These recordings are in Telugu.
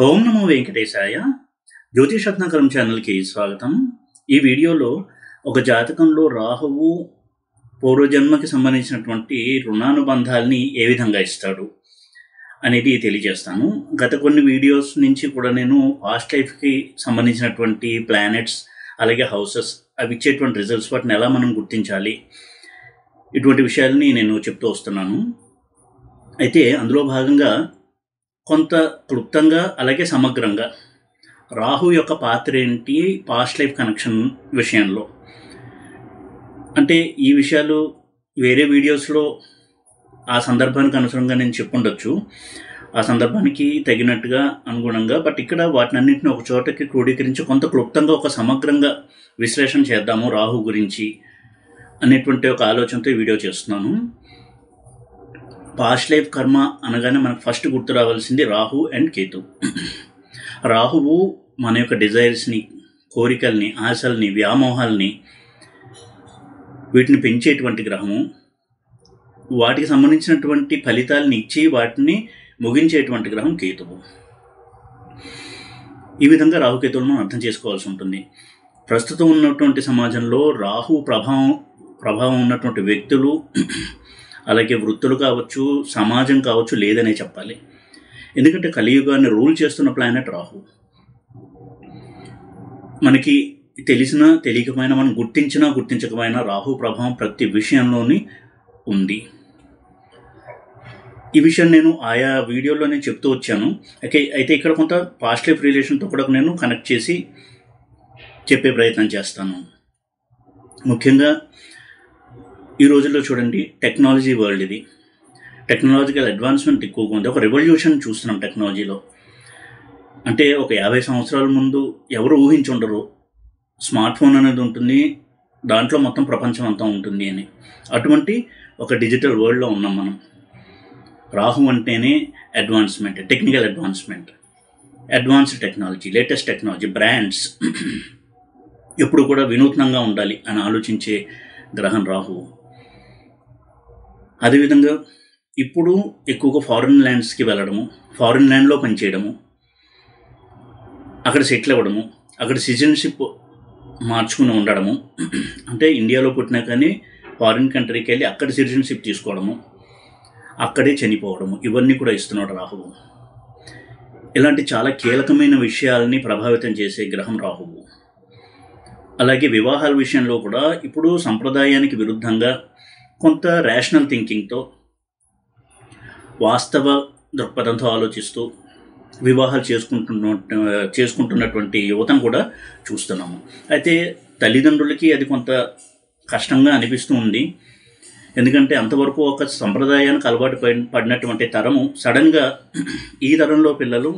ఓం నమో వెంకటేశాయ. జ్యోతిషరత్నాకరం ఛానల్కి స్వాగతం. ఈ వీడియోలో ఒక జాతకంలో రాహువు పూర్వజన్మకి సంబంధించినటువంటి రుణానుబంధాల్ని ఏ విధంగా ఇస్తాడు అనేది తెలియజేస్తాను. గత కొన్ని వీడియోస్ నుంచి కూడా నేను పాస్ట్ లైఫ్కి సంబంధించినటువంటి ప్లానెట్స్ అలాగే హౌసెస్ అవి ఇచ్చేటువంటి రిజల్ట్స్ వాటిని ఎలా మనం గుర్తించాలి ఇటువంటి విషయాల్ని నేను చెప్తూ వస్తున్నాను. అయితే అందులో భాగంగా కొంత క్లుప్తంగా అలాగే సమగ్రంగా రాహు యొక్క పాత్ర ఏంటి పాస్ట్ లైఫ్ కనెక్షన్ విషయంలో, అంటే ఈ విషయాలు వేరే వీడియోస్లో ఆ సందర్భానికి అనుసరంగా నేను చెప్పుండొచ్చు, ఆ సందర్భానికి తగినట్టుగా అనుగుణంగా. బట్ ఇక్కడ వాటినన్నింటినీ ఒక చోటకి క్రోడీకరించి కొంత క్లుప్తంగా ఒక సమగ్రంగా విశ్లేషణ చేద్దాము రాహు గురించి అనేటువంటి ఒక ఆలోచనతో ఈ వీడియో చేస్తున్నాను. పాస్ట్ లైఫ్ కర్మ అనగానే మనకు ఫస్ట్ గుర్తు రావాల్సింది రాహు అండ్ కేతు. రాహువు మన యొక్క డిజైర్స్ని, కోరికల్ని, ఆశల్ని, వ్యామోహాల్ని వీటిని పెంచేటువంటి గ్రహము. వాటికి సంబంధించినటువంటి ఫలితాలని ఇచ్చి వాటిని ముగించేటువంటి గ్రహం కేతువు. ఈ విధంగా రాహుకేతువులను మనం అర్థం చేసుకోవాల్సి ఉంటుంది. ప్రస్తుతం ఉన్నటువంటి సమాజంలో రాహు ప్రభావం ఉన్నటువంటి వ్యక్తులు అలాగే వృత్తులు కావచ్చు, సమాజం కావచ్చు లేదనే చెప్పాలి. ఎందుకంటే కలియుగాన్ని రూల్ చేస్తున్న ప్లానెట్ రాహు. మనకి తెలిసినా తెలియకపోయినా, మనం గుర్తించినా గుర్తించకపోయినా రాహు ప్రభావం ప్రతి విషయంలోని ఉంది. ఈ విషయం నేను ఆయా వీడియోలోనే చెప్తూ వచ్చాను. అయితే ఇక్కడ కొంత పాస్ట్ లైఫ్ రిలేషన్తో కూడా నేను కనెక్ట్ చేసి చెప్పే ప్రయత్నం చేస్తాను. ముఖ్యంగా ఈ రోజుల్లో చూడండి, టెక్నాలజీ వరల్డ్ ఇది. టెక్నాలజికల్ అడ్వాన్స్మెంట్ ఎక్కువగా ఉంది. ఒక రెవల్యూషన్ చూస్తున్నాం టెక్నాలజీలో. అంటే ఒక 50 సంవత్సరాల ముందు ఎవరు ఊహించుండరు స్మార్ట్ ఫోన్ అనేది ఉంటుంది, దాంట్లో మొత్తం ప్రపంచం అంతా ఉంటుంది అని. అటువంటి ఒక డిజిటల్ వరల్డ్లో ఉన్నాం మనం. రాహు అంటేనే advancement, technical advancement, advanced technology, latest technology, brands, ఎప్పుడు కూడా వినూత్నంగా ఉండాలి అని ఆలోచించే గ్రహం రాహువు. అదేవిధంగా ఇప్పుడు ఎక్కువగా ఫారిన్ ల్యాండ్స్కి వెళ్ళడము, ఫారిన్ ల్యాండ్లో పనిచేయడము, అక్కడ సెటిల్ అవ్వడము, అక్కడ సిటిజన్షిప్ మార్చుకుని ఉండడము, అంటే ఇండియాలో పుట్టినా కానీ ఫారిన్ కంట్రీకి వెళ్ళి అక్కడ సిటిజన్షిప్ తీసుకోవడము, అక్కడే చనిపోవడము, ఇవన్నీ కూడా ఇస్తున్నాడు రాహువు. ఇలాంటి చాలా కీలకమైన విషయాలని ప్రభావితం చేసే గ్రహం రాహువు. అలాగే వివాహాల విషయంలో కూడా ఇప్పుడు సంప్రదాయానికి విరుద్ధంగా కొంత రేషనల్ థింకింగ్తో, వాస్తవ దృక్పథంతో ఆలోచిస్తూ వివాహాలు చేసుకుంటున్నటువంటి యువతను కూడా చూస్తున్నాము. అయితే తల్లిదండ్రులకి అది కొంత కష్టంగా అనిపిస్తూ ఉంది. ఎందుకంటే అంతవరకు ఒక సంప్రదాయానికి అలవాటు పడినటువంటి తరము సడన్గా ఈ తరంలో పిల్లలు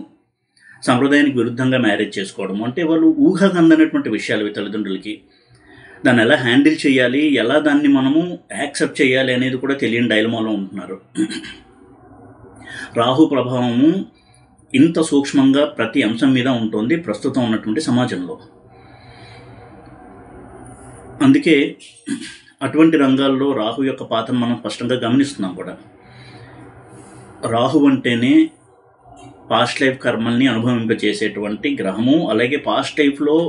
సంప్రదాయానికి విరుద్ధంగా మ్యారేజ్ చేసుకోవడం అంటే వాళ్ళు ఊహకందనటువంటి విషయాలు తల్లిదండ్రులకి. దాన్ని ఎలా హ్యాండిల్ చేయాలి, ఎలా దాన్ని మనము యాక్సెప్ట్ చేయాలి అనేది కూడా తెలియని డైలమాలో ఉంటున్నారు. రాహు ప్రభావము ఇంత సూక్ష్మంగా ప్రతి అంశం మీద ఉంటుంది ప్రస్తుతం ఉన్నటువంటి సమాజంలో. అందుకే అటువంటి రంగాల్లో రాహు యొక్క పాత్రను మనం స్పష్టంగా గమనిస్తున్నాం కూడా. రాహు అంటేనే పాస్ట్ లైఫ్ కర్మల్ని అనుభవింపచేసేటువంటి గ్రహము. అలాగే పాస్ట్ లైఫ్లో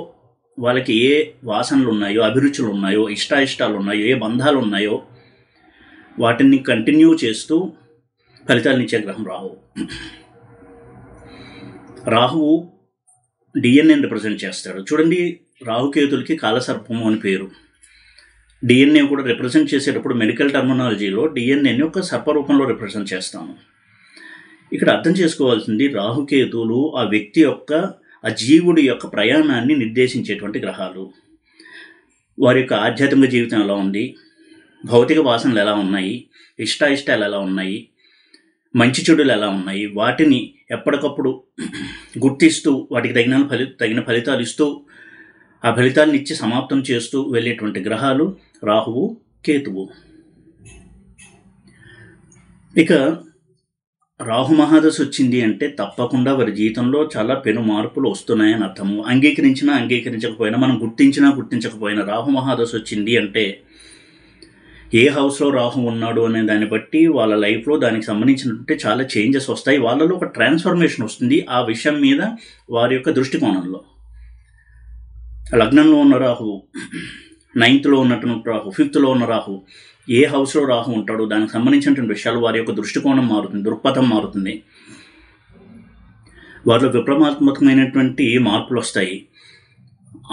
వాళ్ళకి ఏ వాసనలు ఉన్నాయో, అభిరుచులు ఉన్నాయో, ఇష్టాయిష్టాలు ఉన్నాయో, ఏ బంధాలు ఉన్నాయో వాటిని కంటిన్యూ చేస్తూ ఫలితాలను ఇచ్చే గ్రహం రాహువు. రాహువు డిఎన్ఏని రిప్రజెంట్ చేస్తాడు. చూడండి, రాహుకేతులకి కాలసర్పము అని పేరు. డిఎన్ఏ కూడా రిప్రజెంట్ చేసేటప్పుడు మెడికల్ టర్మినాలజీలో డిఎన్ఏని ఒక సర్పరూపంలో రిప్రజెంట్ చేస్తాము. ఇక్కడ అర్థం చేసుకోవాల్సింది, రాహుకేతువులు ఆ వ్యక్తి యొక్క, ఆ జీవుడి యొక్క ప్రయాణాన్ని నిర్దేశించేటువంటి గ్రహాలు. వారి యొక్క ఆధ్యాత్మిక జీవితం ఎలా ఉంది, భౌతిక వాసనలు ఎలా ఉన్నాయి, ఇష్టాయిష్టాలు ఎలా ఉన్నాయి, మంచి చెడులు ఎలా ఉన్నాయి, వాటిని ఎప్పటికప్పుడు గుర్తిస్తూ వాటికి తగిన ఫలితాలు ఇస్తూ ఆ ఫలితాలను ఇచ్చి సమాప్తం చేస్తూ వెళ్ళేటువంటి గ్రహాలు రాహువు, కేతువు. ఇక రాహు మహాదశ వచ్చింది అంటే తప్పకుండా వారి జీవితంలో చాలా పెను మార్పులు వస్తున్నాయని అర్థము. అంగీకరించినా అంగీకరించకపోయినా, మనం గుర్తించినా గుర్తించకపోయినా రాహు మహాదశ వచ్చింది అంటే ఏ హౌస్లో రాహు ఉన్నాడు అనే దాన్ని బట్టి వాళ్ళ లైఫ్లో దానికి సంబంధించినటువంటి చాలా చేంజెస్ వస్తాయి. వాళ్ళలో ఒక ట్రాన్స్ఫర్మేషన్ వస్తుంది ఆ విషయం మీద వారి యొక్క దృష్టికోణంలో. లగ్నంలో ఉన్న రాహు, 9th ఉన్నటువంటి రాహు, 5th ఉన్న రాహు, ఏ హౌస్లో రాహు ఉంటాడో దానికి సంబంధించినటువంటి విషయాలు వారి యొక్క దృష్టికోణం మారుతుంది, దృక్పథం మారుతుంది. వారిలో విప్లవాత్మకమైనటువంటి మార్పులు వస్తాయి.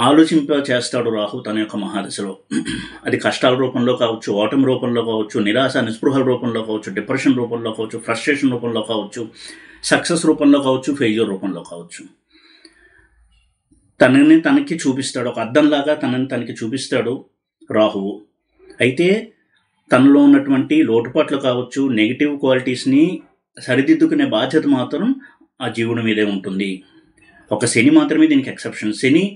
ఆలోచింప చేస్తాడు రాహు తన యొక్క మహాదశలో. అది కష్టాల రూపంలో కావచ్చు, ఓటమి రూపంలో కావచ్చు, నిరాశ నిస్పృహల రూపంలో కావచ్చు, డిప్రెషన్ రూపంలో కావచ్చు, ఫ్రస్ట్రేషన్ రూపంలో కావచ్చు, సక్సెస్ రూపంలో కావచ్చు, ఫెయిల్యూర్ రూపంలో కావచ్చు. తనకి చూపిస్తాడు, ఒక అద్దంలాగా తనకి చూపిస్తాడు రాహువు. అయితే తనలో ఉన్నటువంటి లోటుపాట్లు కావచ్చు, నెగిటివ్ క్వాలిటీస్ని సరిదిద్దుకునే బాధ్యత మాత్రం ఆ జీవుడి మీదే ఉంటుంది. ఒక శని మాత్రమే దీనికి ఎక్సెప్షన్. శని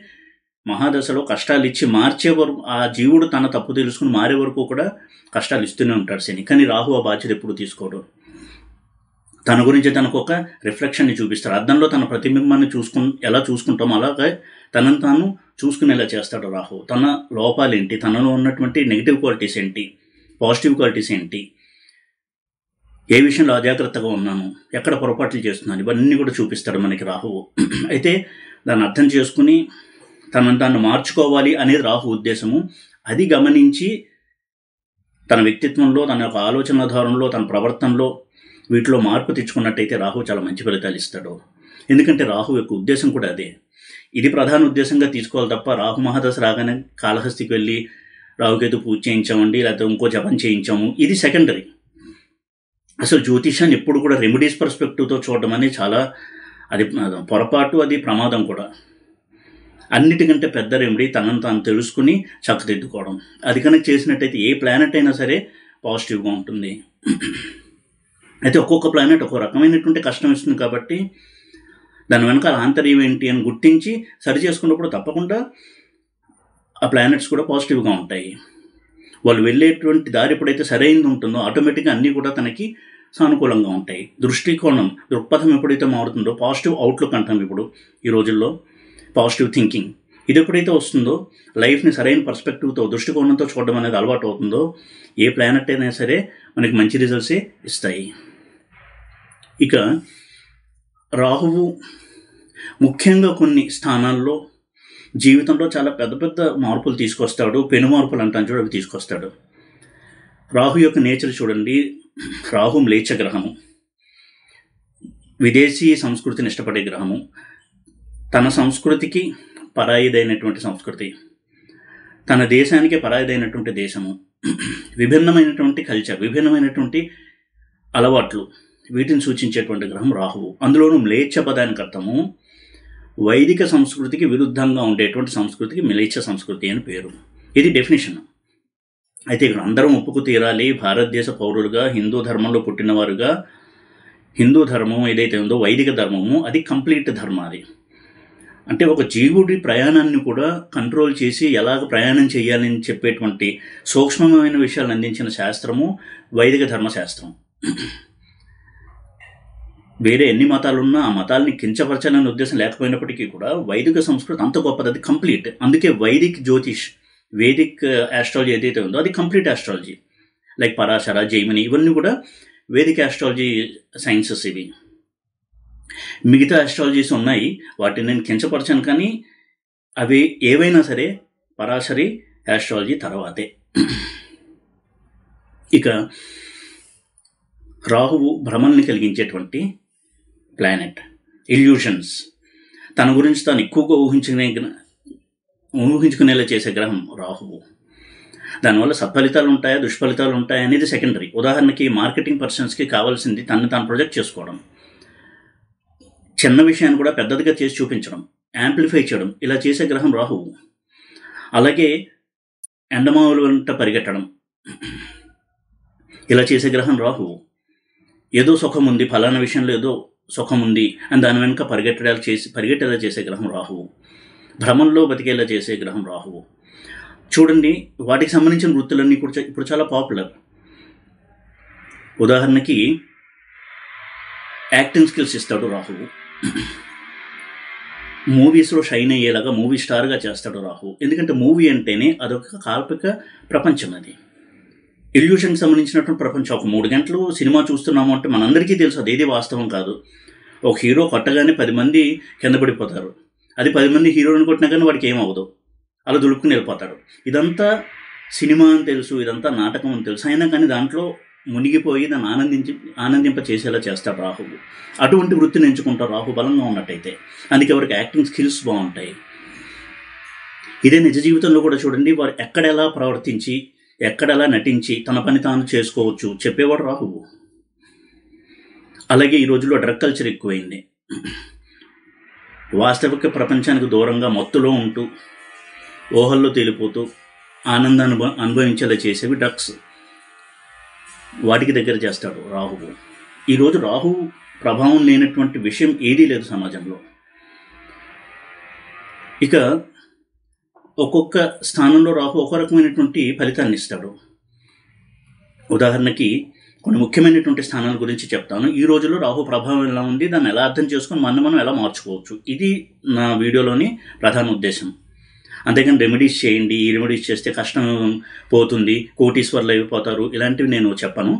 మహాదశలో కష్టాలు ఇచ్చి మార్చే వరకు, ఆ జీవుడు తన తప్పు తెలుసుకుని మారే వరకు కూడా కష్టాలు ఇస్తూనే ఉంటాడు శని. కానీ రాహు ఆ బాధ్యత ఎప్పుడు తీసుకోడు. తన గురించి తనకు ఒక రిఫ్లెక్షన్ని చూపిస్తాడు. అద్దంలో తన ప్రతిబింబాన్ని ఎలా చూసుకుంటామో అలాగే తనను తాను చూసుకునేలా చేస్తాడు రాహు. తన లోపాలు ఏంటి, తనలో ఉన్నటువంటి నెగిటివ్ క్వాలిటీస్ ఏంటి, పాజిటివ్ క్వాలిటీస్ ఏంటి, ఏ విషయంలో అజాగ్రత్తగా ఉన్నాను, ఎక్కడ పొరపాట్లు చేస్తున్నాను, ఇవన్నీ కూడా చూపిస్తాడు మనకి రాహువు. అయితే దాన్ని అర్థం చేసుకుని తనను మార్చుకోవాలి అనేది రాహు ఉద్దేశము. అది గమనించి తన వ్యక్తిత్వంలో, తన యొక్క ఆలోచన ధోరణిలో, తన ప్రవర్తనలో వీటిలో మార్పు తెచ్చుకున్నట్టయితే రాహు చాలా మంచి ఫలితాలు ఇస్తాడు. ఎందుకంటే రాహు యొక్క ఉద్దేశం కూడా అదే. ఇది ప్రధాన ఉద్దేశంగా తీసుకోవాలి తప్ప రాహు మహాదశ రాగానే కాళహస్తికి వెళ్ళి రాహుకేతు పూజ చేయించామండి, లేకపోతే ఇంకో జపం చేయించాము, ఇది సెకండరీ. అసలు జ్యోతిషాన్ని ఎప్పుడు కూడా రెమెడీస్ పర్స్పెక్టివ్తో చూడడం అనేది చాలా అది పొరపాటు, అది ప్రమాదం కూడా. అన్నిటికంటే పెద్ద రెమెడీ తనను తాను తెలుసుకుని చక్కదిద్దుకోవడం. అది కనుక చేసినట్టయితే ఏ ప్లానెట్ అయినా సరే పాజిటివ్గా ఉంటుంది. అయితే ఒక్కొక్క ప్లానెట్ ఒక్కో రకమైనటువంటి కష్టం ఇస్తుంది కాబట్టి దాని వెనకాల ఆంతర్యం ఏంటి అని గుర్తించి సరి చేసుకున్నప్పుడు తప్పకుండా ఆ ప్లానెట్స్ కూడా పాజిటివ్గా ఉంటాయి. వాళ్ళు వెళ్ళేటువంటి దారి ఎప్పుడైతే సరైనది ఉంటుందో ఆటోమేటిక్గా అన్నీ కూడా తనకి సానుకూలంగా ఉంటాయి. దృష్టికోణం, దృక్పథం ఎప్పుడైతే మారుతుందో, పాజిటివ్ అవుట్లుక్ అంటాం ఇప్పుడు ఈ రోజుల్లో, పాజిటివ్ థింకింగ్, ఇది ఎప్పుడైతే వస్తుందో లైఫ్ని సరైన పర్స్పెక్టివ్తో, దృష్టికోణంతో చూడడం అనేది అలవాటు అవుతుందో ఏ ప్లానెట్ అయినా సరే మనకి మంచి రిజల్ట్సే ఇస్తాయి. ఇక రాహువు ముఖ్యంగా కొన్ని స్థానాల్లో జీవితంలో చాలా పెద్ద పెద్ద మార్పులు తీసుకొస్తాడు. పెను మార్పులు అంటాను చూడ, అవి తీసుకొస్తాడు. రాహు యొక్క నేచర్ చూడండి. రాహు మ్లేచ్ఛ గ్రహము, విదేశీ సంస్కృతిని ఇష్టపడే గ్రహము, తన సంస్కృతికి పరాయిదైనటువంటి సంస్కృతి, తన దేశానికి పరాయిదైనటువంటి దేశము, విభిన్నమైనటువంటి కల్చర్, విభిన్నమైనటువంటి అలవాట్లు, వీటిని సూచించేటువంటి గ్రహం రాహువు. అందులోనూ మ్లేచ్ఛ పదానికి అర్థము వైదిక సంస్కృతికి విరుద్ధంగా ఉండేటువంటి సంస్కృతికి మ్లేచ్ఛ సంస్కృతి అని పేరు. ఇది డెఫినేషన్. అయితే ఇక్కడ అందరం ఒప్పుకు తీరాలి, భారతదేశ పౌరులుగా, హిందూ ధర్మంలో పుట్టినవారుగా, హిందూ ధర్మం ఏదైతే ఉందో వైదిక ధర్మము అది కంప్లీట్ ధర్మం. అది అంటే ఒక జీవుడి ప్రయాణాన్ని కూడా కంట్రోల్ చేసి ఎలాగ ప్రయాణం చేయాలని చెప్పేటువంటి సూక్ష్మమైన విషయాలను అందించిన శాస్త్రము వైదిక ధర్మశాస్త్రం. వేరే ఎన్ని మతాలున్నా ఆ మతాలని కించపరచాలనే ఉద్దేశం లేకపోయినప్పటికీ కూడా వైదిక సంస్కృతి అంత గొప్పది, అది కంప్లీట్. అందుకే వైదిక్ జ్యోతిష్, వేదిక్ ఆస్ట్రాలజీ ఏదైతే ఉందో అది complete astrology. Like Parashara, Jaimini, ఇవన్నీ కూడా వేదిక ఆస్ట్రాలజీ సైన్సెస్. ఇవి మిగతా ఆస్ట్రాలజీస్ ఉన్నాయి, వాటిని నేను కించపరచాను, కానీ అవి ఏవైనా సరే పరాశరి ఆస్ట్రాలజీ తర్వాతే. ఇక రాహువు భ్రమల్ని కలిగించేటువంటి ప్లానెట్, ఇల్యూషన్స్, తన గురించి తాను ఎక్కువగా ఊహించుకునేలా చేసే గ్రహం రాహువు. దానివల్ల సత్ఫలితాలు ఉంటాయా, దుష్ఫలితాలు ఉంటాయా అనేది సెకండరీ. ఉదాహరణకి మార్కెటింగ్ పర్సన్స్కి కావాల్సింది తనని తాను ప్రొజెక్ట్ చేసుకోవడం, చిన్న విషయాన్ని కూడా పెద్దదిగా చేసి చూపించడం, యాంప్లిఫై చేయడం, ఇలా చేసే గ్రహం రాహువు. అలాగే ఎండమావుల వెంట పరిగెట్టడం, ఇలా చేసే గ్రహం రాహువు. ఏదో సుఖం ఉంది, ఫలానా విషయంలో ఏదో సుఖం ఉంది అని దాని వెనుక పరిగెట్టేలా చేసే గ్రహం రాహువు. భ్రమంలో బతికేలా చేసే గ్రహం రాహువు. చూడండి, వాటికి సంబంధించిన వృత్తులన్నీ కూడా ఇప్పుడు చాలా పాపులర్. ఉదాహరణకి యాక్టింగ్ స్కిల్స్ ఇస్తాడు రాహువు. మూవీస్లో షైన్ అయ్యేలాగా మూవీ స్టార్గా చేస్తాడు రాహువు. ఎందుకంటే మూవీ అంటేనే అదొక కాల్పనిక ప్రపంచం. అది ఇల్యూషన్కి సంబంధించినటువంటి ప్రపంచం. ఒక 3 గంటలు సినిమా చూస్తున్నాము అంటే మనందరికీ తెలుసు అదేది వాస్తవం కాదు. ఒక హీరో కొట్టగానే 10 మంది కింద పడిపోతారు. అది 10 మంది హీరోని కొట్టినా కానీ వాడికి ఏమవ్వదు, అలా దులుపుకుని వెళ్ళిపోతాడు. ఇదంతా సినిమా అని తెలుసు, ఇదంతా నాటకం అని తెలుసు, అయినా కానీ దాంట్లో మునిగిపోయి దాన్ని ఆనందింప చేసేలా చేస్తాడు రాహువు. అటువంటి వృత్తిని ఎంచుకుంటారు రాహు బలంగా ఉన్నట్టయితే. అందుకే ఎవరికి యాక్టింగ్ స్కిల్స్ బాగుంటాయి. ఇదే నిజ జీవితంలో కూడా చూడండి, వారు ఎక్కడెలా ప్రవర్తించి ఎక్కడెలా నటించి తన పని తాను చేసుకోవచ్చు చెప్పేవాడు రాహువు. అలాగే ఈ రోజుల్లో డ్రగ్ కల్చర్ ఎక్కువైంది. వాస్తవిక ప్రపంచానికి దూరంగా మత్తులో ఉంటూ ఊహల్లో తేలిపోతూ ఆనందాన్ని అనుభవించేలా చేసేవి డ్రగ్స్. వాటికి దగ్గర చేస్తాడు రాహువు. ఈరోజు రాహువు ప్రభావం లేనటువంటి విషయం ఏదీ లేదు సమాజంలో. ఇక ఒక్కొక్క స్థానంలో రాహు ఒక రకమైనటువంటి ఫలితాన్ని ఇస్తాడు. ఉదాహరణకి కొన్ని ముఖ్యమైనటువంటి స్థానాల గురించి చెప్తాను. ఈ రోజుల్లో రాహు ప్రభావం ఎలా ఉంది, దాన్ని ఎలా అర్థం చేసుకొని మనం ఎలా మార్చుకోవచ్చు, ఇది నా వీడియోలోని ప్రధాన ఉద్దేశం. అంతేకాని రెమెడీస్ చేయండి, ఈ రెమెడీస్ చేస్తే కష్టం పోతుంది, కోటీశ్వర్లు అయిపోతారు, ఇలాంటివి నేను చెప్పను.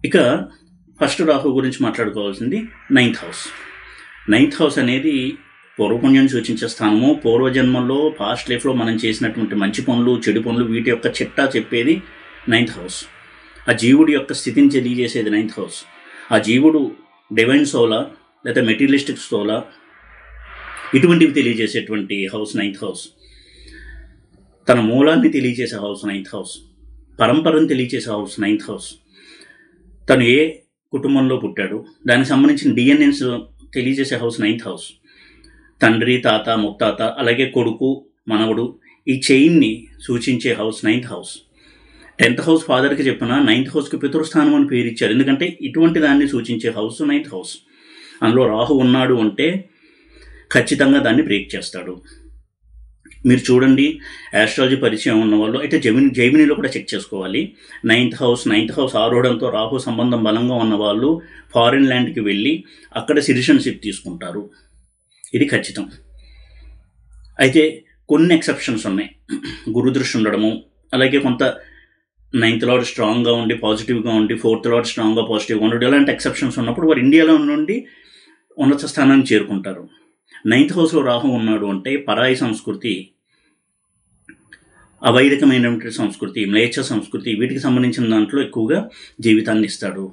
ఇక ఫస్ట్ రాహు గురించి మాట్లాడుకోవాల్సింది 9th హౌస్. 9th హౌస్ అనేది పూర్వపుణ్యాన్ని సూచించే స్థానము. పూర్వజన్మల్లో పాస్ట్ లైఫ్లో మనం చేసినటువంటి మంచి పనులు చెడు పనులు వీటి యొక్క చిట్టా చెప్పేది 9th హౌస్. ఆ జీవుడి యొక్క స్థితిని తెలియజేసేది 9th హౌస్. ఆ జీవుడు డివైన్ సోలా లేదా మెటీరియలిస్టిక్ సోలా ఇటువంటివి తెలియజేసేటువంటి హౌస్ 9th హౌస్. తన మూలాన్ని తెలియజేసే హౌస్ 9th హౌస్. పరంపరను తెలియజేసే హౌస్ 9th హౌస్. తను ఏ కుటుంబంలో పుట్టాడు దానికి సంబంధించిన డిఎన్ఏస్ తెలియజేసే హౌస్ 9th హౌస్. తండ్రి, తాత, ముత్తాత, అలాగే కొడుకు, మనవడు, ఈ చైన్ని సూచించే house 9th house. 10th house ఫాదర్కి చెప్పిన 9th హౌస్కి పితృస్థానం అని పేరు ఇచ్చారు. ఎందుకంటే ఇటువంటి దాన్ని సూచించే హౌస్ 9th హౌస్. అందులో రాహు ఉన్నాడు అంటే ఖచ్చితంగా దాన్ని బ్రేక్ చేస్తాడు. మీరు చూడండి, ఆస్ట్రాలజీ పరిచయం ఉన్న వాళ్ళు అయితే జైమినిలో కూడా చెక్ చేసుకోవాలి. 9th హౌస్ ఆరోహణంతో రాహు సంబంధం బలంగా ఉన్న వాళ్ళు ఫారిన్ ల్యాండ్కి వెళ్ళి అక్కడ సిటిజన్షిప్ తీసుకుంటారు. ఇది ఖచ్చితం. అయితే కొన్ని ఎక్సెప్షన్స్ ఉన్నాయి. గురుదృష్టి ఉండడము, అలాగే కొంత 9th లార్డ్ స్ట్రాంగ్గా ఉండి పాజిటివ్గా ఉండి 4th లార్డ్ స్ట్రాంగ్గా పాజిటివ్గా ఉండడం, ఇలాంటి ఎక్సెప్షన్స్ ఉన్నప్పుడు వారు ఇండియాలో నుండి ఉన్నత స్థానాన్ని చేరుకుంటారు. 9th హౌస్లో రాహు ఉన్నాడు అంటే పరాయి సంస్కృతి, అవైదికమైనటువంటి సంస్కృతి, మ్లేచ్ఛ సంస్కృతి, వీటికి సంబంధించిన దాంట్లో ఎక్కువగా జీవితాన్ని ఇస్తాడు.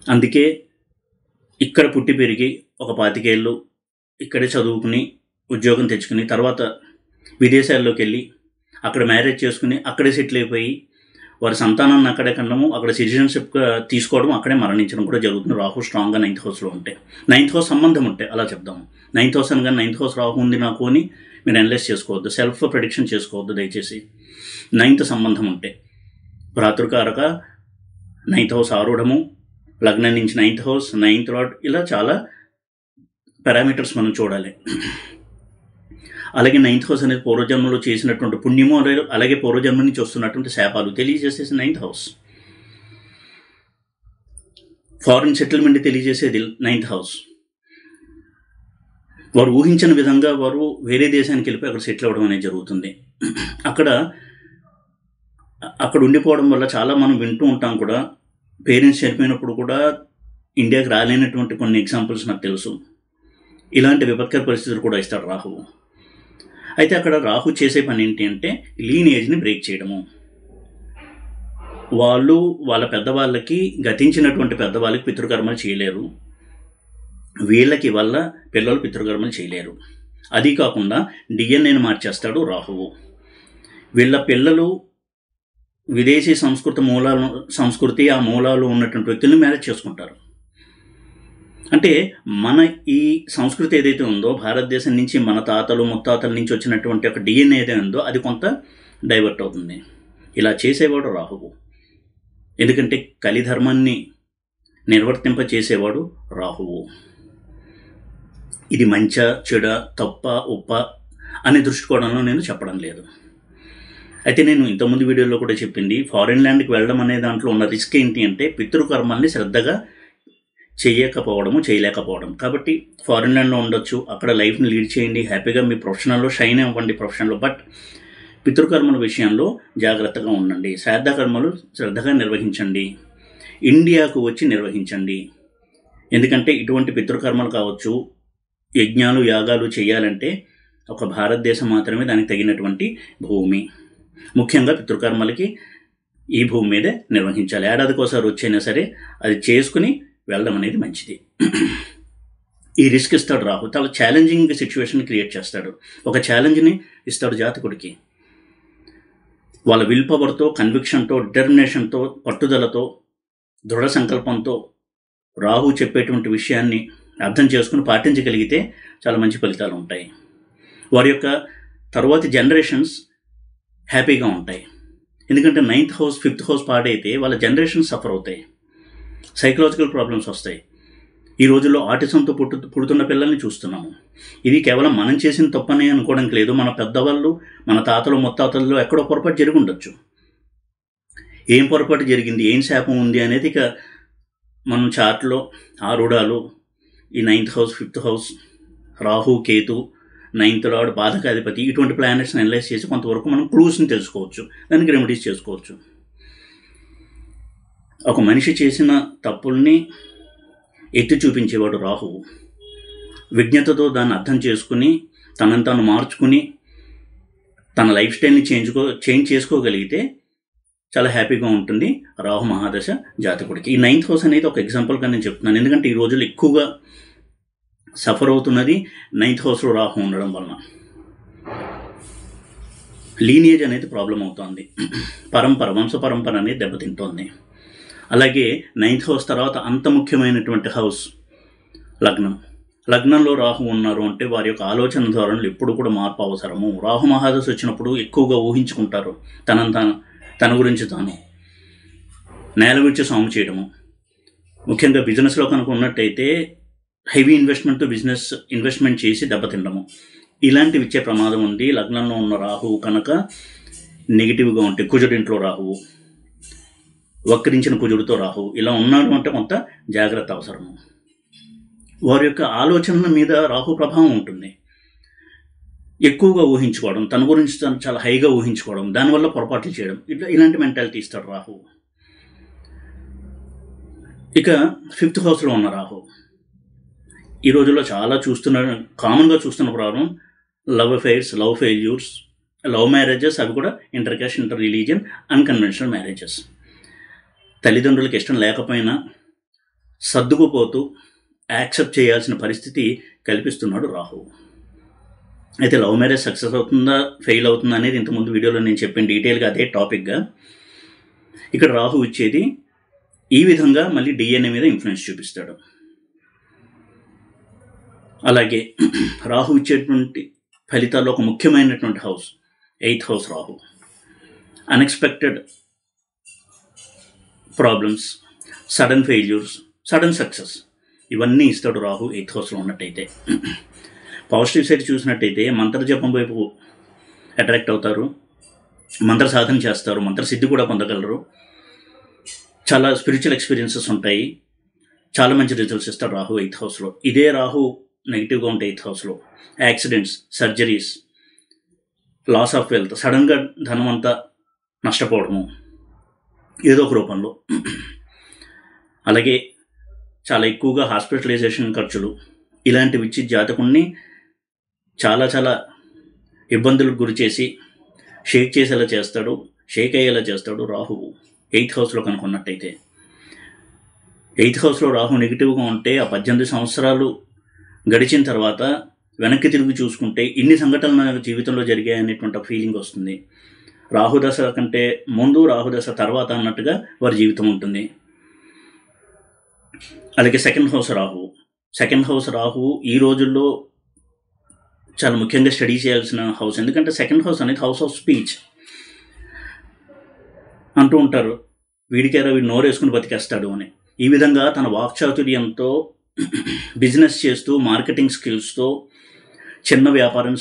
అందుకే ఇక్కడ పుట్టి పెరిగి ఒక 25 ఏళ్ళు ఇక్కడే చదువుకుని ఉద్యోగం తెచ్చుకుని తర్వాత విదేశాల్లోకి వెళ్ళి అక్కడ మ్యారేజ్ చేసుకుని అక్కడే సెటిల్ అయిపోయి వారి సంతానాన్ని అక్కడే కనడము, అక్కడ సిటిజన్షిప్గా తీసుకోవడం, అక్కడే మరణించడం కూడా జరుగుతుంది. రాహు స్ట్రాంగ్గా 9th హౌస్లో ఉంటే. 9th హౌస్ సంబంధం ఉంటే అలా చెప్దాము. 9th హౌస్ అనగా 9th హౌస్ రాహు ఉంది నాకు అని మీరు అనలైజ్ చేసుకోవద్దు, సెల్ఫ్ ప్రెడిక్షన్ చేసుకోవద్దు దయచేసి. 9th సంబంధం ఉంటే భ్రాతృకారక 9th హౌస్ ఆరూఢము, లగ్నం నుంచి 9th హౌస్, 9th లార్డ్, ఇలా చాలా పారామీటర్స్ మనం చూడాలి. అలాగే 9th హౌస్ అనేది పూర్వజన్మలో చేసినటువంటి పుణ్యము, అలాగే పూర్వజన్మ నుంచి వస్తున్నటువంటి శాపాలు తెలియజేసేసి 9th హౌస్. ఫారిన్ సెటిల్మెంట్ తెలియజేసేది 9th హౌస్. వారు ఊహించిన విధంగా వారు వేరే దేశానికి వెళ్ళిపోయి అక్కడ సెటిల్ అవ్వడం అనేది జరుగుతుంది. అక్కడ ఉండిపోవడం వల్ల చాలా మనం వింటూ ఉంటాం కూడా, పేరెంట్స్ చనిపోయినప్పుడు కూడా ఇండియాకి రాలేనటువంటి కొన్ని ఎగ్జాంపుల్స్ నాకు తెలుసు. ఇలాంటి విపత్కర పరిస్థితులు కూడా ఇస్తాడు రాహువు. అయితే అక్కడ రాహు చేసే పని ఏంటి అంటే లీనేజ్ని బ్రేక్ చేయడము. వాళ్ళ పెద్దవాళ్ళకి, గతించినటువంటి పెద్దవాళ్ళకి పితృకర్మలు చేయలేరు, వీళ్ళకి వల్ల పిల్లలు పితృకర్మలు చేయలేరు. అది కాకుండా డిఎన్ఏని మార్చేస్తాడు రాహువు. వీళ్ళ పిల్లలు విదేశీ సంస్కృతి ఆ మూలాలు ఉన్నటువంటి వ్యక్తులను మ్యారేజ్ చేసుకుంటారు. అంటే మన ఈ సంస్కృతి ఏదైతే ఉందో భారతదేశం నుంచి మన తాతలు ముత్తాతల నుంచి వచ్చినటువంటి ఒక డిఎన్ఏ ఏదైతే ఉందో అది కొంత డైవర్ట్ అవుతుంది. ఇలా చేసేవాడు రాహువు. ఎందుకంటే కలిధర్మాన్ని నిర్వర్తింప చేసేవాడు రాహువు. ఇది మంచా చెడ తప్ప ఉప్ప అనే దృష్టికోణంలో నేను చెప్పడం లేదు. అయితే నేను ఇంతకుముందు వీడియోలో కూడా చెప్పింది, ఫారిన్ ల్యాండ్కి వెళ్ళడం అనే దాంట్లో ఉన్న రిస్క్ ఏంటి అంటే పితృకర్మల్ని శ్రద్ధగా చేయలేకపోవడం. కాబట్టి ఫారిన్ ల్యాండ్లో ఉండొచ్చు, అక్కడ లైఫ్ని లీడ్ చేయండి, హ్యాపీగా మీ ప్రొఫెషనల్లో షైన్ అవ్వండి ప్రొఫెషన్లో. బట్ పితృకర్మల విషయంలో జాగ్రత్తగా ఉండండి. శ్రాద్ధ కర్మలు శ్రద్ధగా నిర్వహించండి. ఇండియాకు వచ్చి నిర్వహించండి. ఎందుకంటే ఇటువంటి పితృకర్మలు కావచ్చు, యజ్ఞాలు యాగాలు చేయాలంటే ఒక భారతదేశం మాత్రమే దానికి తగినటువంటి భూమి. ముఖ్యంగా పితృకర్మలకి ఈ భూమి మీదే నిర్వహించాలి. ఏడాదికోసారి వచ్చైనా సరే అది చేసుకుని వెళ్ళడం అనేది మంచిది. ఈ రిస్క్ ఇస్తాడు రాహు. చాలా ఛాలెంజింగ్ సిచ్యువేషన్ క్రియేట్ చేస్తాడు. ఒక ఛాలెంజ్ని ఇస్తాడు జాతకుడికి. వాళ్ళ విల్ పవర్తో, కన్విక్షన్తో, డిటర్మినేషన్తో, పట్టుదలతో, దృఢ సంకల్పంతో రాహు చెప్పేటువంటి విషయాన్ని అర్థం చేసుకుని పాటించగలిగితే చాలా మంచి ఫలితాలు ఉంటాయి. వారి యొక్క తరువాతి జనరేషన్స్ హ్యాపీగా ఉంటాయి. ఎందుకంటే 9th హౌస్ 5th హౌస్ పాడైతే వాళ్ళ జనరేషన్స్ సఫర్ అవుతాయి. సైకలాజికల్ ప్రాబ్లమ్స్ వస్తాయి. ఈ రోజుల్లో ఆటిజంతో పుడుతున్న పిల్లల్ని చూస్తున్నాము. ఇది కేవలం మనం చేసిన తప్పనే అనుకోవడానికి లేదు. మన పెద్దవాళ్ళు, మన తాతలు ముత్తాతల్లో ఎక్కడో పొరపాటు జరిగి ఉండొచ్చు. ఏం పొరపాటు జరిగింది, ఏం శాపం ఉంది అనేది ఇక మనం చార్ట్లో ఆరుడాలు, ఈ 9th house 5th house, Rahu Ketu, 9th lord, బాధకాధిపతి, ఇటువంటి ప్లానెట్స్ని అనలైజ్ చేసి కొంతవరకు మనం క్లూస్ని తెలుసుకోవచ్చు, దానికి రెమెడీస్ చేసుకోవచ్చు. ఒక మనిషి చేసిన తప్పుల్ని ఎత్తి చూపించేవాడు రాహువు. విజ్ఞతతో దాన్ని అర్థం చేసుకుని తనను తాను మార్చుకుని తన లైఫ్ స్టైల్ని చేంజ్ చేసుకోగలిగితే చాలా హ్యాపీగా ఉంటుంది రాహు మహాదశ జాతకుడికి. ఈ 9th హౌస్ అనేది ఒక ఎగ్జాంపుల్గా నేను చెప్తున్నాను. ఎందుకంటే ఈ రోజుల్లో ఎక్కువగా సఫర్ అవుతున్నది 9th హౌస్లో రాహు ఉండడం వలన. లీనియేజ్ అనేది ప్రాబ్లం అవుతుంది. వంశ పరంపర అనేది దెబ్బతింటోంది. అలాగే 9th హౌస్ తర్వాత అంత ముఖ్యమైనటువంటి హౌస్ లగ్నంలో రాహు ఉన్నారు అంటే వారి యొక్క ఆలోచన ధోరణులు ఎప్పుడు కూడా మార్పు అవసరము. రాహు మహాదశ వచ్చినప్పుడు ఎక్కువగా ఊహించుకుంటారు. తన గురించి తాను నేల విడిచి సాము చేయడము. ముఖ్యంగా బిజినెస్లో కనుక ఉన్నట్టయితే హెవీ బిజినెస్ ఇన్వెస్ట్మెంట్ చేసి దెబ్బతిండము, ఇలాంటివి ఇచ్చే ప్రమాదం ఉంది. లగ్నంలో ఉన్న రాహువు కనుక నెగిటివ్గా ఉంటే, కుజుడింట్లో రాహువు, వక్రించిన కుజుడితో రాహువు ఇలా ఉన్నాడు అంటే కొంత జాగ్రత్త అవసరము. వారి యొక్క ఆలోచనల మీద రాహు ప్రభావం ఉంటుంది. ఎక్కువగా ఊహించుకోవడం, తన గురించి తను చాలా హైగా ఊహించుకోవడం, దానివల్ల పొరపాట్లు చేయడం, ఇలాంటి మెంటాలిటీ ఇస్తాడు రాహు. ఇక 5th హౌస్లో ఉన్న రాహు ఈ రోజుల్లో చాలా కామన్గా చూస్తున్న problem love affairs, love failures, love marriages, అవి కూడా inter caste, inter religion, unconventional marriages. తల్లిదండ్రులకి ఇష్టం లేకపోయినా సర్దుకుపోతూ యాక్సెప్ట్ చేయాల్సిన పరిస్థితి కల్పిస్తున్నాడు రాహు. అయితే లవ్ మ్యారేజ్ సక్సెస్ అవుతుందా, ఫెయిల్ అవుతుందా అనేది ఇంతకుముందు వీడియోలో నేను చెప్పిన డీటెయిల్గా అదే టాపిక్గా. ఇక్కడ రాహు ఇచ్చేది ఈ విధంగా మళ్ళీ DNA మీద ఇన్ఫ్లుయెన్స్ చూపిస్తాడు. అలాగే రాహు ఇచ్చేటువంటి ఫలితాల్లో ఒక ముఖ్యమైనటువంటి house 8th house Rahu. Unexpected problems, sudden failures, sudden success, ఇవన్నీ ఇస్తాడు రాహు 8th హౌస్లో ఉన్నట్టయితే. పాజిటివ్ సైడ్ చూసినట్టయితే మంత్ర జపం వైపు అట్రాక్ట్ అవుతారు, మంత్ర సాధన చేస్తారు, మంత్ర సిద్ధి కూడా పొందగలరు, చాలా స్పిరిచువల్ ఎక్స్పీరియన్సెస్ ఉంటాయి, చాలా మంచి రిజల్ట్స్ ఇస్తాడు రాహు 8th హౌస్లో. ఇదే రాహు నెగిటివ్గా ఉంటే 8th హౌస్లో accidents, surgeries, loss of wealth, సడన్గా ధనం అంతా నష్టపోవడము ఏదో ఒక రూపంలో, అలాగే చాలా ఎక్కువగా హాస్పిటలైజేషన్ ఖర్చులు, ఇలాంటివి ఇచ్చి జాతకుణ్ణి చాలా చాలా ఇబ్బందులకు గురి చేసి షేక్ అయ్యేలా చేస్తాడు రాహువు 8th హౌస్లో కనుక ఉన్నట్టయితే. 8th హౌస్లో రాహు నెగిటివ్గా ఉంటే ఆ 18 సంవత్సరాలు గడిచిన తర్వాత వెనక్కి తిరిగి చూసుకుంటే ఇన్ని సంఘటనలు నా జీవితంలో జరిగాయి అనేటువంటి ఫీలింగ్ వస్తుంది. రాహుదశ కంటే ముందు, రాహుదశ తర్వాత అన్నట్టుగా వారి జీవితం ఉంటుంది. అలాగే 2nd హౌస్ రాహువు ఈ రోజుల్లో చాలా ముఖ్యంగా స్టడీ చేయాల్సిన హౌస్. ఎందుకంటే 2nd హౌస్ అనేది హౌస్ ఆఫ్ స్పీచ్. అంటూ ఉంటారు, వీడికేరా వీడు నోరు వేసుకుని బతికేస్తాడు అని. ఈ విధంగా తన వాక్చాతుర్యంతో బిజినెస్ చేస్తూ, మార్కెటింగ్ స్కిల్స్తో చిన్న వ్యాపారం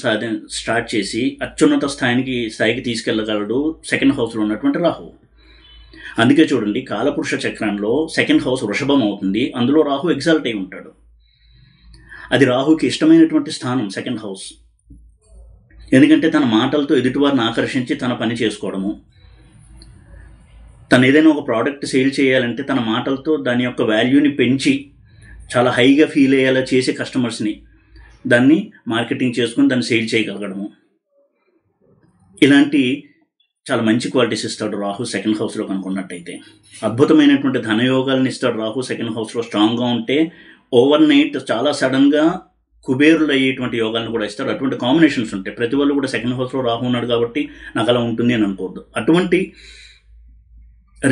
స్టార్ట్ చేసి అత్యున్నత స్థాయికి తీసుకెళ్ళగలడు 2nd హౌస్లో ఉన్నటువంటి రాహు. అందుకే చూడండి, కాలపురుష చక్రంలో 2nd హౌస్ వృషభం అవుతుంది, అందులో రాహు ఎగ్జాల్ట్ అయి ఉంటాడు. అది రాహుకి ఇష్టమైనటువంటి స్థానం 2nd హౌస్. ఎందుకంటే తన మాటలతో ఎదుటివారిని ఆకర్షించి తన పని చేసుకోవడము, తను ఏదైనా ఒక ప్రోడక్ట్ సేల్ చేయాలంటే తన మాటలతో దాని యొక్క వాల్యూని పెంచి చాలా హైగా ఫీల్ అయ్యేలా చేసే కస్టమర్స్ని దాన్ని మార్కెటింగ్ చేసుకుని దాన్ని సేల్ చేయగలగడము, ఇలాంటి చాలా మంచి క్వాలిటీస్ ఇస్తాడు రాహు సెకండ్ హౌస్లో కనుక్కున్నట్టయితే. అద్భుతమైనటువంటి ధనయోగాలను ఇస్తాడు రాహు సెకండ్ హౌస్లో స్ట్రాంగ్గా ఉంటే. ఓవర్ నైట్ చాలా సడన్గా కుబేరులు అయ్యేటువంటి యోగాలను కూడా ఇస్తాడు. అటువంటి కాంబినేషన్స్ ఉంటాయి. ప్రతి వాళ్ళు కూడా సెకండ్ హౌస్లో రాహు ఉన్నాడు కాబట్టి నాకు అలా ఉంటుంది అని అనుకోవద్దు. అటువంటి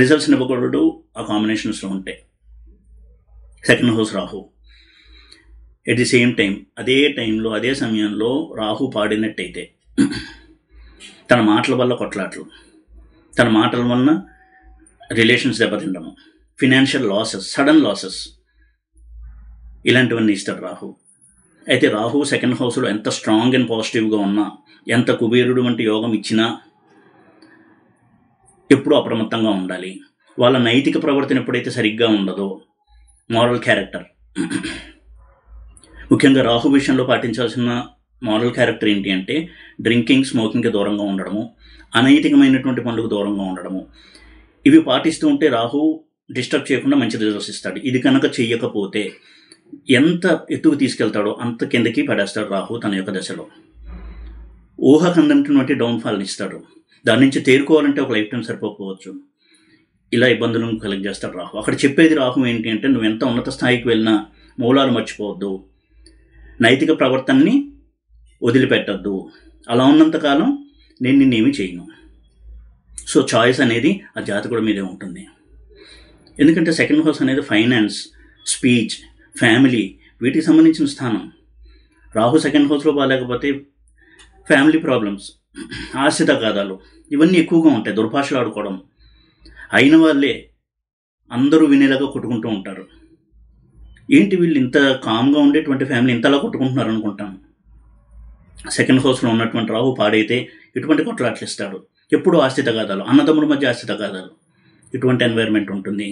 రిజల్ట్స్ ఇవ్వకూడదు ఆ కాంబినేషన్స్లో ఉంటాయి second house Rahu. At the same time అదే టైంలో అదే సమయంలో రాహు పాడినట్టయితే తన మాటల వల్ల కొట్లాటలు, తన మాటల వలన రిలేషన్స్ దెబ్బతిండము, ఫినాన్షియల్ లాసెస్, సడన్ లాసెస్, ఇలాంటివన్నీ ఇస్తాడు రాహు. అయితే రాహు సెకండ్ హౌస్లో ఎంత స్ట్రాంగ్ అండ్ పాజిటివ్గా ఉన్నా, ఎంత కుబేరుడు వంటి యోగం ఇచ్చినా ఎప్పుడూ అప్రమత్తంగా ఉండాలి. వాళ్ళ నైతిక ప్రవర్తన ఎప్పుడైతే సరిగ్గా ఉండదో, మారల్ క్యారెక్టర్, ముఖ్యంగా రాహు విషయంలో పాటించాల్సిన మారల్ క్యారెక్టర్ ఏంటి అంటే డ్రింకింగ్, స్మోకింగ్కి దూరంగా ఉండడము, అనైతికమైనటువంటి పనులకు దూరంగా ఉండడము. ఇవి పాటిస్తూ ఉంటే రాహు డిస్టర్బ్ చేయకుండా మంచి రిజల్ట్స్ ఇస్తాడు. ఇది కనుక చెయ్యకపోతే ఎంత ఎత్తుకు తీసుకెళ్తాడో అంత కిందకి పడేస్తాడు రాహు తన యొక్క దశలో. ఊహకందనటువంటి డౌన్ఫాల్ని ఇస్తాడు. దాని నుంచి తేరుకోవాలంటే ఒక లైఫ్ టైం సరిపోకపోవచ్చు. ఇలా ఇబ్బందులను కలెక్ట్ చేస్తాడు రాహు. అక్కడ చెప్పేది రాహు ఏంటి అంటే నువ్వు ఎంత ఉన్నత స్థాయికి వెళ్ళినా మూలాలు మర్చిపోవద్దు, నైతిక ప్రవర్తనని వదిలిపెట్టద్దు, అలా ఉన్నంతకాలం నేను నిన్నేమీ చేయను. సో చాయిస్ అనేది ఆ జాతకుడి మీదే ఉంటుంది. ఎందుకంటే సెకండ్ హౌస్ అనేది ఫైనాన్స్, స్పీచ్, ఫ్యామిలీ, వీటికి సంబంధించిన స్థానం. రాహు సెకండ్ హౌస్లో బాగాలేకపోతే ఫ్యామిలీ ప్రాబ్లమ్స్, ఆస్తి తగాదాలు, ఇవన్నీ ఎక్కువగా ఉంటాయి. దుర్భాషలు ఆడుకోవడం, అయిన వాళ్ళే అందరూ వినేలాగా కొట్టుకుంటూ ఉంటారు. ఏంటి వీళ్ళు ఇంత కామ్గా ఉండేటువంటి ఫ్యామిలీ ఇంతలా కొట్టుకుంటున్నారు అనుకుంటాను. సెకండ్ హౌస్లో ఉన్నటువంటి రాహు పాడైతే ఇటువంటి కొట్లాట్లు ఇస్తాడు. ఎప్పుడూ ఆస్తి తగాదాలు, అన్నదమ్ముల మధ్య ఆస్తి తగాదాలు, ఇటువంటి ఎన్వైర్న్మెంట్ ఉంటుంది.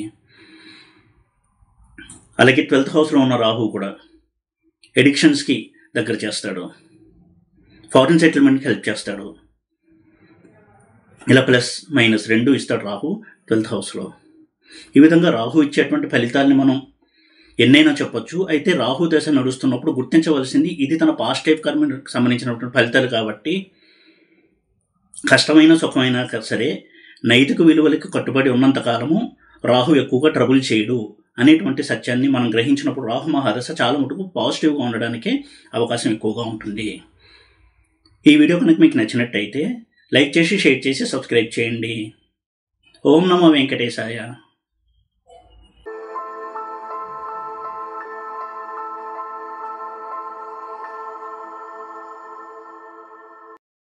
అలాగే 12th హౌస్లో ఉన్న రాహు కూడా ఎడిక్షన్స్కి దగ్గర చేస్తాడు, ఫారిన్ సెటిల్మెంట్కి హెల్ప్ చేస్తాడు. ఇలా ప్లస్ మైనస్ రెండు ఇస్తాడు రాహు 12th హౌస్లో. ఈ విధంగా రాహు ఇచ్చేటువంటి ఫలితాలని మనం ఎన్నైనా చెప్పొచ్చు. అయితే రాహు దశ నడుస్తున్నప్పుడు గుర్తించవలసింది ఇది తన పాస్ట్ లైఫ్ కర్మకు సంబంధించినటువంటి ఫలితాలు కాబట్టి కష్టమైన సుఖమైనా సరే నైతిక విలువలకి కట్టుబడి ఉన్నంతకాలము రాహు ఎక్కువగా ట్రబుల్ చేయడు అనేటువంటి సత్యాన్ని మనం గ్రహించినప్పుడు రాహు మహాదశ చాలా మటుకు పాజిటివ్గా ఉండడానికి అవకాశం ఎక్కువగా ఉంటుంది. ఈ వీడియో కనుక మీకు నచ్చినట్టయితే లైక్ చేసి, షేర్ చేసి, సబ్స్క్రైబ్ చేయండి. ఓం నమో వెంకటేశాయ.